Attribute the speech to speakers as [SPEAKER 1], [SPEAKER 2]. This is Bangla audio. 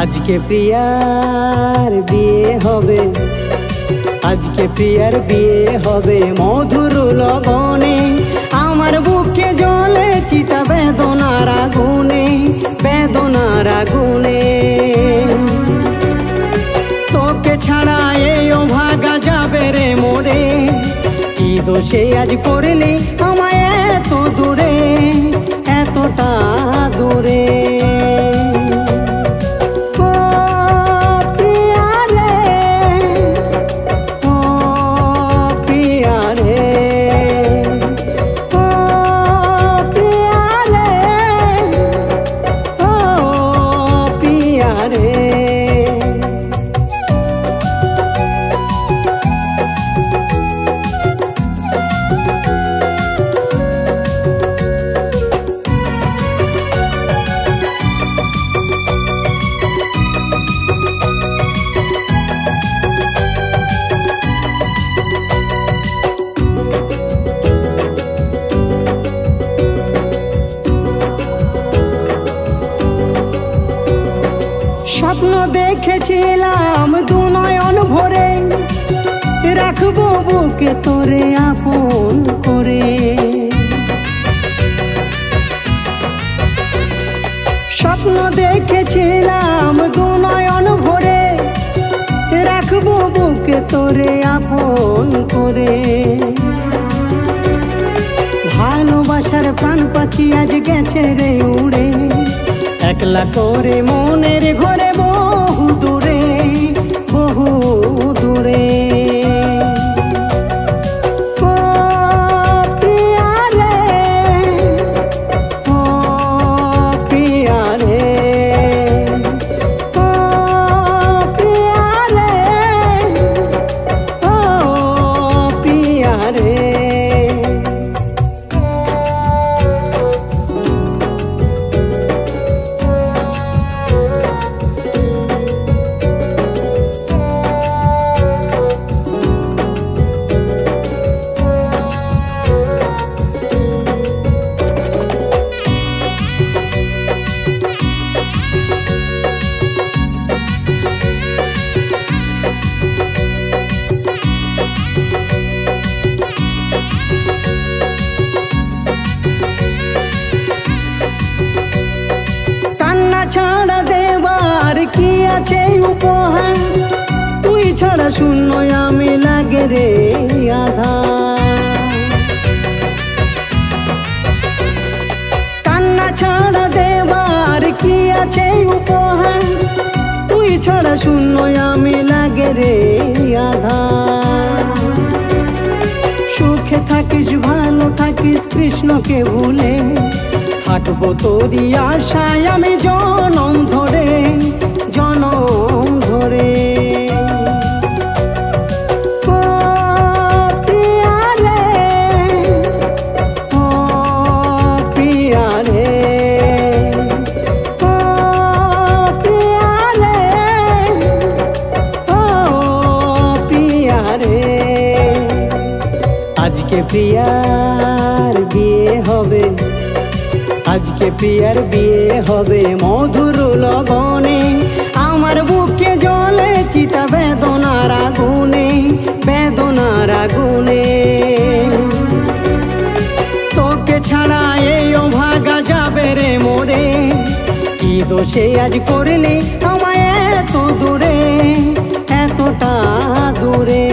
[SPEAKER 1] আজকে প্রিয়ার বিয়ে হবে, আজকে প্রিয়ার বিয়ে হবে মধুর লগনে। আমার বুকে জ্বলে চিতা বেদনার আগুনে, বেদনার আগুনে। তোকে ছাড়া এই ভাগা যাবে রে মোরে, কি দোষে আজ করলি আমায় এত দূরে, এতটা দূরে। স্বপ্ন দেখেছিলাম দু নয়ন ভরে, রাখবো বুকে তোরে আপন করে। স্বপ্ন দেখেছিলাম দু নয়ন ভরে, রাখবো বুকে তোরে আপন করে। ভালোবাসার প্রাণ পাখি আজ গেছে রে উড়ে, একলা করে মনের ঘরে বহু দূরে, বহু দূরে। ও প্রিয়া রে, ও প্রিয়া রে, ও প্রিয়া রে, ও প্রিয়া রে। ছাড়া দেবার কি আছে উপহার, তুই ছাড়া শূন্য আমি লাগে রে আধার। কান্না ছাড়া দেবার কি আছে উপহার, তুই ছাড়া শূন্য আমি লাগে রে আধার। সুখে থাকিস ভালো থাকিস কৃষ্ণকে ভুলে, থাকবো তোরই আশায় আমি জনম ধরে, জনম ধরে। ও প্রিয়া রে, ও প্রিয়া রে, ও প্রিয়া রে, ও প্রিয়া রে। আজকে প্রিয়ার বিয়ে হবে, আজকে প্রিয়ার বিয়ে হবে মধুর লগনে। আমার বুকে জ্বলে চিতা বেদনার আগুনে, বেদনার আগুনে। তোকে ছাড়া এই ভাগা যাবে রে মোরে, কি দোষে আজ করলি আমায় এত দূরে, এতটা দূরে।